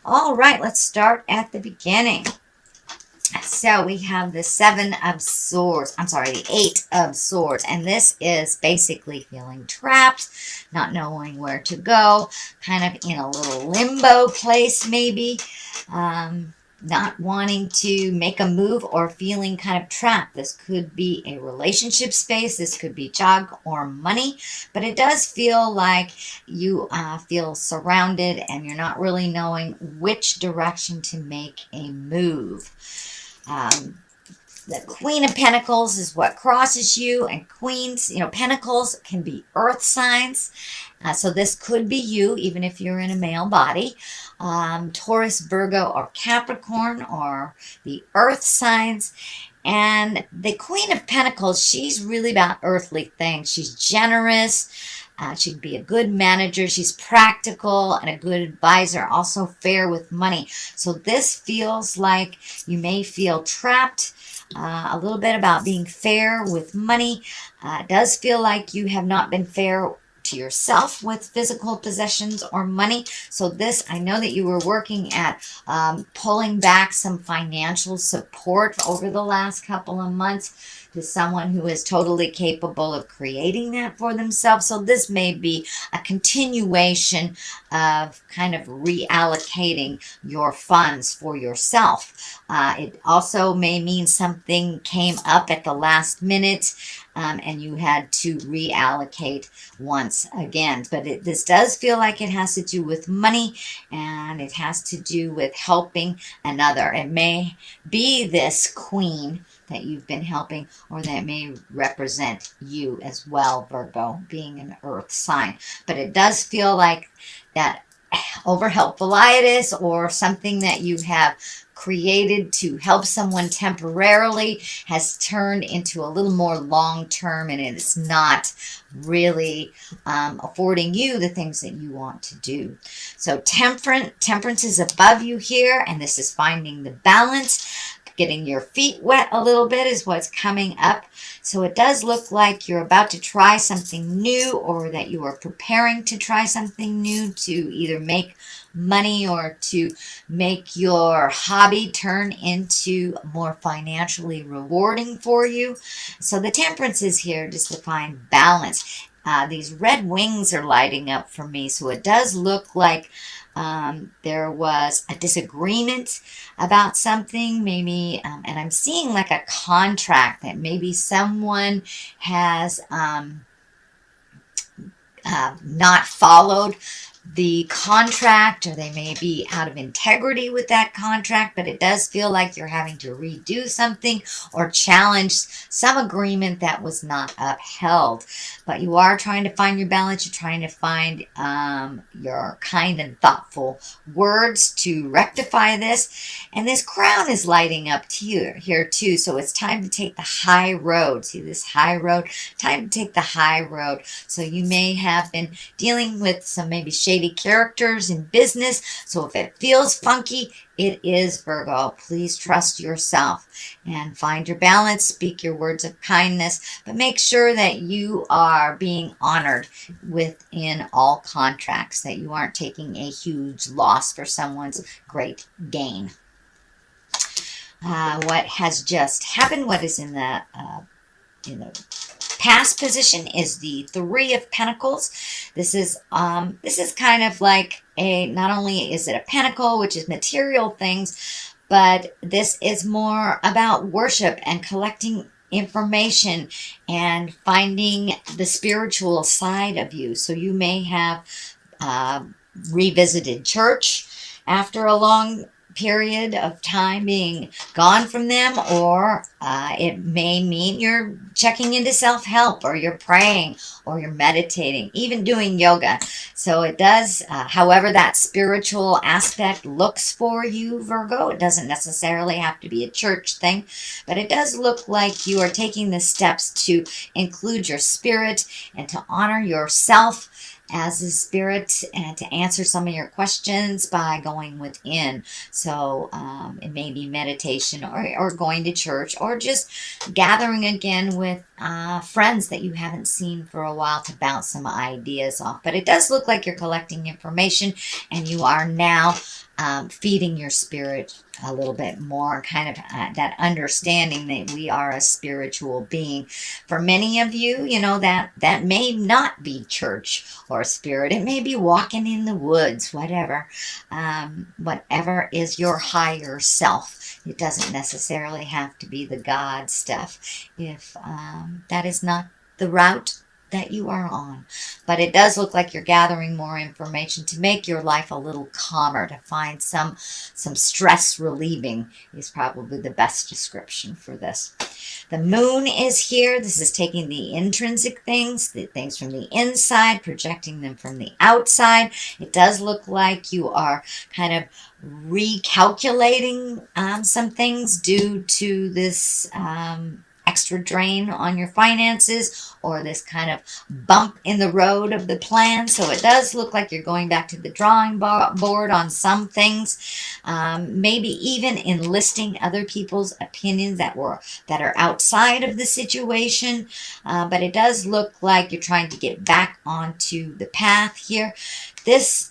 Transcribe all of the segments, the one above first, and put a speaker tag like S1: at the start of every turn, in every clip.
S1: All right, let's start at the beginning. So we have the Seven of Swords. I'm sorry, the Eight of Swords. And this is basically feeling trapped, not knowing where to go, kind of in a little limbo place, maybe. Um, Not wanting to make a move or feeling kind of trapped. This could be a relationship space. This could be job or money. But it does feel like you feel surrounded and you're not really knowing which direction to make a move. Um, the Queen of Pentacles is what crosses you, and Queens, Pentacles can be earth signs. So this could be you, even if you're in a male body. Taurus, Virgo, or Capricorn, or the earth signs. And the Queen of Pentacles, she's really about earthly things. She's generous. She'd be a good manager. She's practical and a good advisor, also fair with money. So this feels like you may feel trapped. A little bit about being fair with money. It does feel like you have not been fair to yourself with physical possessions or money. So this, I know that you were working at pulling back some financial support over the last couple of months to someone who is totally capable of creating that for themselves. So this may be a continuation of kind of reallocating your funds for yourself. It also may mean something came up at the last minute and you had to reallocate once again. But this does feel like it has to do with money, and it has to do with helping another. It may be this queen that you've been helping, or that may represent you as well, Virgo, being an earth sign. But it does feel like that overhelpful-itis or something that you have created to help someone temporarily has turned into a little more long-term, and it's not really affording you the things that you want to do. So temperance is above you here, and this is finding the balance. Getting your feet wet a little bit is what's coming up. So it does look like you're about to try something new, or that you are preparing to try something new to either make money or to make your hobby turn into more financially rewarding for you. So the temperance is here just to find balance. These red wings are lighting up for me. So it does look like there was a disagreement about something, maybe, and I'm seeing like a contract that maybe someone has not followed the contract, or they may be out of integrity with that contract, but it does feel like you're having to redo something or challenge some agreement that was not upheld. But you are trying to find your balance. You're trying to find your kind and thoughtful words to rectify this. And this crown is lighting up here too. So it's time to take the high road. See this high road? Time to take the high road. So you may have been dealing with some maybe shady characters in business. So if it feels funky, it is, Virgo. Please trust yourself and find your balance. Speak your words of kindness, but make sure that you are being honored within all contracts, that you aren't taking a huge loss for someone's great gain. What has just happened, what is in the past position, is the Three of Pentacles. This is kind of like not only is it a pentacle, which is material things, but this is more about worship and collecting information and finding the spiritual side of you. So you may have revisited church after a long period of time being gone from them, or it may mean you're checking into self-help, or you're praying, or you're meditating, even doing yoga. So it does, however that spiritual aspect looks for you, Virgo. It doesn't necessarily have to be a church thing, but it does look like you are taking the steps to include your spirit and to honor yourself as a spirit, and to answer some of your questions by going within. So it may be meditation, or going to church, or just gathering again with friends that you haven't seen for a while to bounce some ideas off. But it does look like you're collecting information, and you are now feeding your spirit a little bit more, kind of that understanding that we are a spiritual being. For many of you, you know, that may not be church or spirit. It may be walking in the woods, whatever. Whatever is your higher self. It doesn't necessarily have to be the God stuff if that is not the route that you are on. But it does look like you're gathering more information to make your life a little calmer, to find some stress relieving is probably the best description for this. The moon is here. This is taking the intrinsic things, the things from the inside, projecting them from the outside. It does look like you are kind of recalculating some things due to this extra drain on your finances, or this kind of bump in the road of the plan. So it does look like you're going back to the drawing board on some things, maybe even enlisting other people's opinions that are outside of the situation. But it does look like you're trying to get back onto the path here. This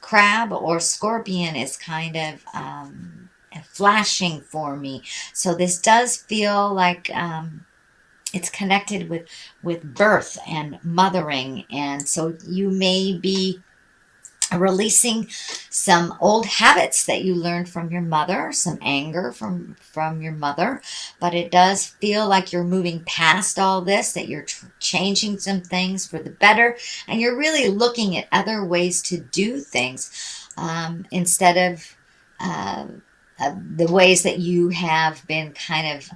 S1: crab or scorpion is kind of flashing for me. So this does feel like it's connected with birth and mothering. And so you may be releasing some old habits that you learned from your mother, some anger from your mother. But it does feel like you're moving past all this, that you're changing some things for the better. And you're really looking at other ways to do things instead of the ways that you have been kind of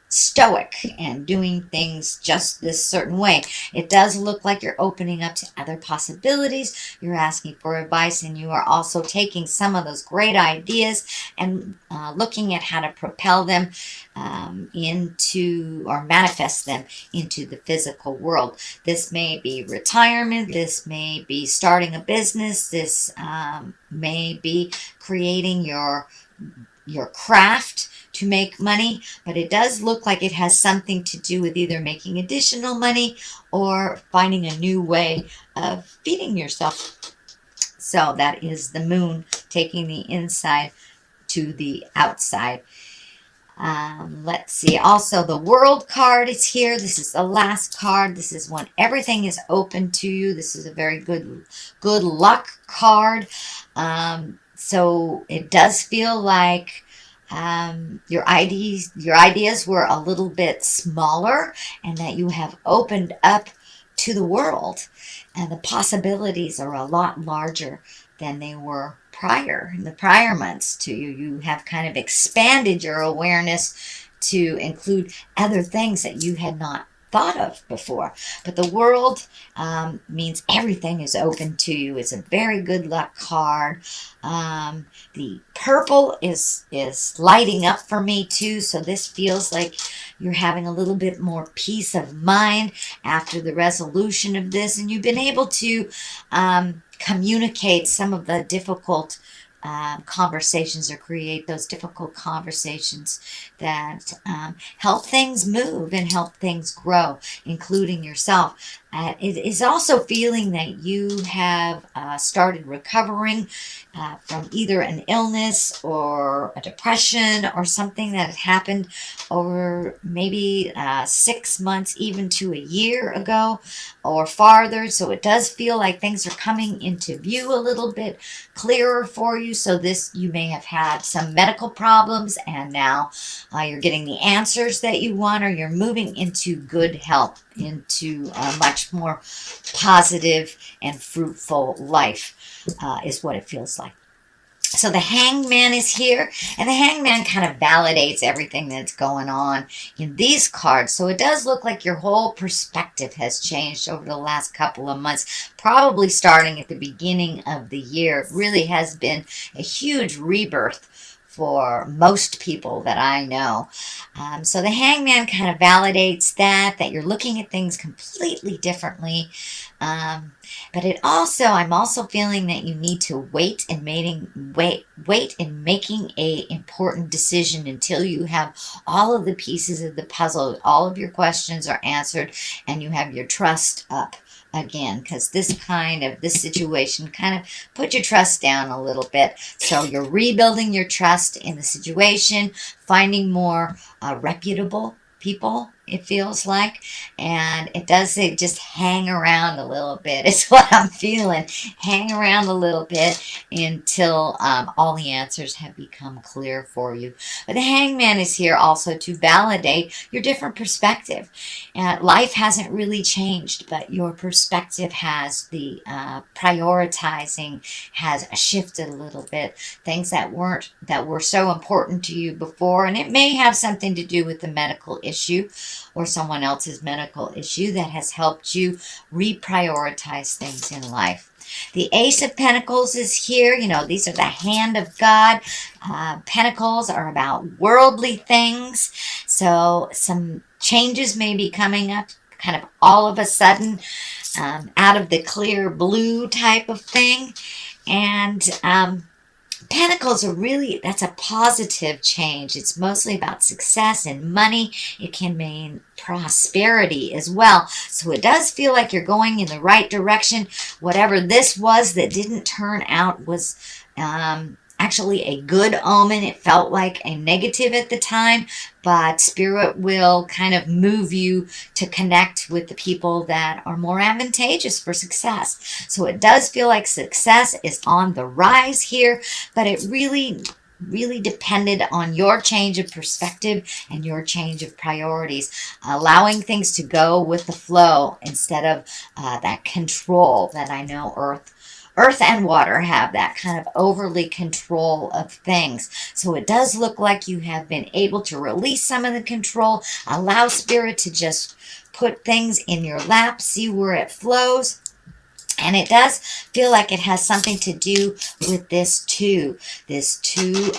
S1: stoic and doing things just this certain way. It does look like you're opening up to other possibilities. You're asking for advice, and you are also taking some of those great ideas and looking at how to propel them into, or manifest them into the physical world. This may be retirement. This may be starting a business. This may be creating your craft to make money, but it does look like it has something to do with either making additional money or finding a new way of feeding yourself. So that is the moon taking the inside to the outside. Let's see. Also, the World card is here. This is the last card. This is when everything is open to you. This is a very good luck card. So it does feel like your ideas were a little bit smaller, and that you have opened up to the world, and the possibilities are a lot larger than they were in the prior months to you. You have kind of expanded your awareness to include other things that you had not thought of before. But the World means everything is open to you. It's a very good luck card. The purple is lighting up for me too. So this feels like you're having a little bit more peace of mind after the resolution of this, and you've been able to communicate some of the difficult conversations, or create those difficult conversations that help things move and help things grow, including yourself. It is also feeling that you have started recovering from either an illness or a depression or something that had happened over maybe 6 months, even to a year ago or farther. So it does feel like things are coming into view a little bit clearer for you. So this, you may have had some medical problems, and now you're getting the answers that you want, or you're moving into good health, into a much more positive and fruitful life, is what it feels like. So the Hangman is here, and the Hangman kind of validates everything that's going on in these cards. So it does look like your whole perspective has changed over the last couple of months, probably starting at the beginning of the year. It really has been a huge rebirth for most people that I know. So the Hangman kind of validates that you're looking at things completely differently. But I'm also feeling that you need to wait in making a important decision until you have all of the pieces of the puzzle, all of your questions are answered, and you have your trust up again, because this situation kind of put your trust down a little bit. So you're rebuilding your trust in the situation, finding more reputable people, it feels like. And it does say just hang around a little bit. It's what I'm feeling. Hang around a little bit until all the answers have become clear for you. But the hangman is here also to validate your different perspective. Life hasn't really changed, but your perspective has. The prioritizing has shifted a little bit. Things that were so important to you before, and it may have something to do with the medical issue or someone else's medical issue that has helped you reprioritize things in life. The Ace of Pentacles is here. You know, these are the hand of God. Pentacles are about worldly things. So some changes may be coming up kind of all of a sudden, out of the clear blue type of thing. And Pentacles are really, that's a positive change. It's mostly about success and money. It can mean prosperity as well. So it does feel like you're going in the right direction. Whatever this was that didn't turn out was actually a good omen. It felt like a negative at the time, but Spirit will kind of move you to connect with the people that are more advantageous for success. So it does feel like success is on the rise here, but it really depended on your change of perspective and your change of priorities, allowing things to go with the flow instead of that control that I know Earth and water have, that kind of overly control of things. So it does look like you have been able to release some of the control, allow Spirit to just put things in your lap, see where it flows. And it does feel like it has something to do with this Two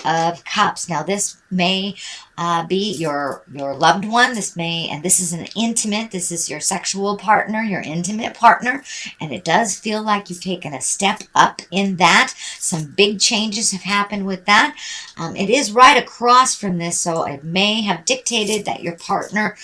S1: of Cups. Now, this may be your loved one. This is an intimate, this is your sexual partner, your intimate partner. And it does feel like you've taken a step up in that. Some big changes have happened with that. It is right across from this, so it may have dictated that your partner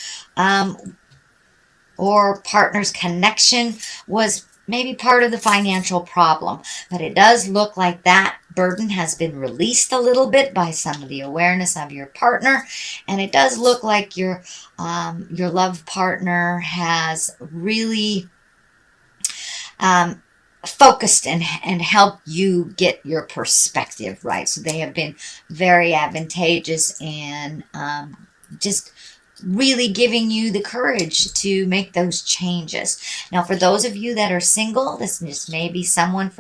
S1: or partner's connection was maybe part of the financial problem, but it does look like that burden has been released a little bit by some of the awareness of your partner, and it does look like your love partner has really focused and helped you get your perspective right. So they have been very advantageous in just really giving you the courage to make those changes. Now, for those of you that are single, this just may be someone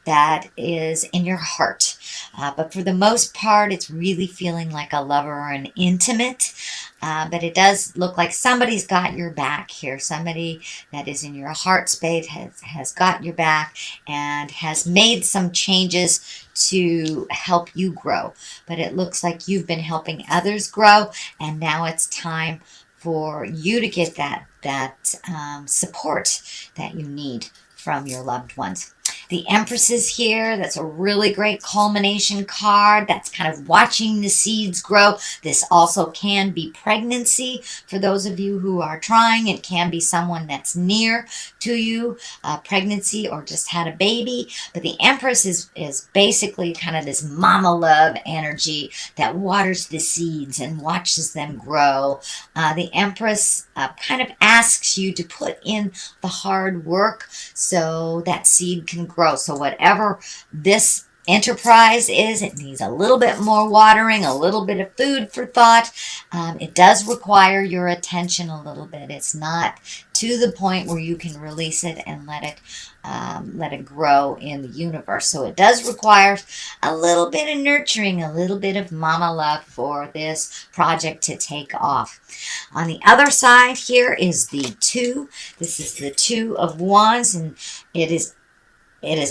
S1: that is in your heart. But for the most part, it's really feeling like a lover or an intimate. But it does look like somebody's got your back here. Somebody that is in your heart space has got your back and has made some changes to help you grow. But it looks like you've been helping others grow, and now it's time for you to get that support that you need from your loved ones. The Empress is here. That's a really great culmination card. That's kind of watching the seeds grow. This also can be pregnancy for those of you who are trying. It can be someone that's near to you, pregnancy or just had a baby. But the Empress is basically kind of this mama love energy that waters the seeds and watches them grow. The Empress kind of asks you to put in the hard work so that seed can grow. So whatever this enterprise is, it needs a little bit more watering, a little bit of food for thought. It does require your attention a little bit. It's not to the point where you can release it and let it grow in the universe. So it does require a little bit of nurturing, a little bit of mama love for this project to take off. On the other side here is the Two. This is the Two of Wands, and it is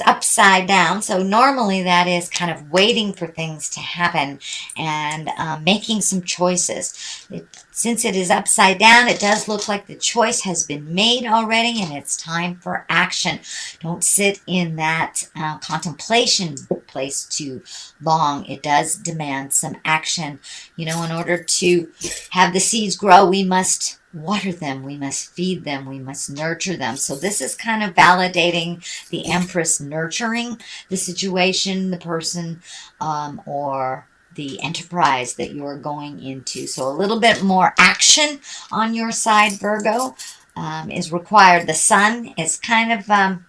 S1: upside down. So normally that is kind of waiting for things to happen and making some choices. Since it is upside down, it does look like the choice has been made already and it's time for action. Don't sit in that contemplation place too long. It does demand some action. You know, in order to have the seeds grow, we must water them, we must feed them, we must nurture them. So this is kind of validating the Empress nurturing the situation, the person, or the enterprise that you're going into. So a little bit more action on your side, Virgo, is required. The sun is kind of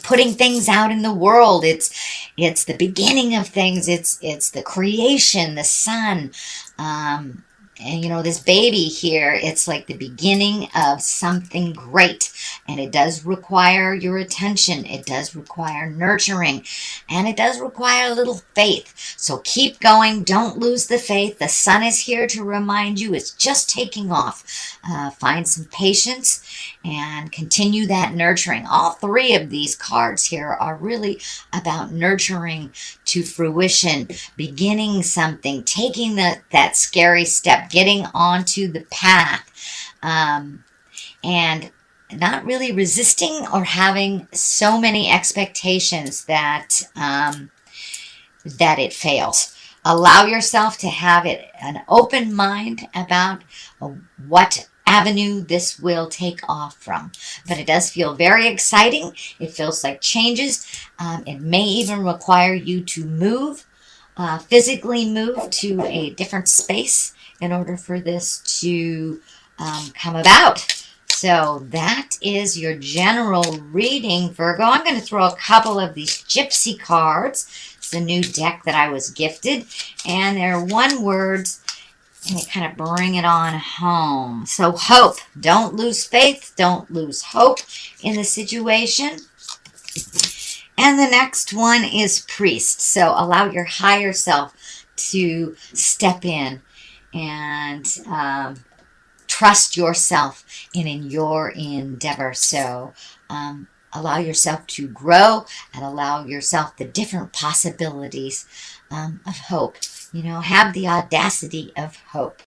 S1: putting things out in the world. It's the beginning of things. It's the creation, the sun. And you know, this baby here, it's like the beginning of something great. And it does require your attention. It does require nurturing. And it does require a little faith. So keep going. Don't lose the faith. The sun is here to remind you it's just taking off. Find some patience and continue that nurturing. All three of these cards here are really about nurturing to fruition, beginning something, taking that scary step, getting onto the path, and not really resisting or having so many expectations that that it fails. Allow yourself to have an open mind about what avenue this will take off from. But it does feel very exciting. It feels like changes. It may even require you to move, physically move to a different space in order for this to come about. So that is your general reading, Virgo. I'm going to throw a couple of these gypsy cards. It's a new deck that I was gifted. And they're one words, and they kind of bring it on home. So hope. Don't lose faith. Don't lose hope in the situation. And the next one is priest. So allow your higher self to step in and trust yourself in your endeavor. So allow yourself to grow and allow yourself the different possibilities of hope. You know, have the audacity of hope.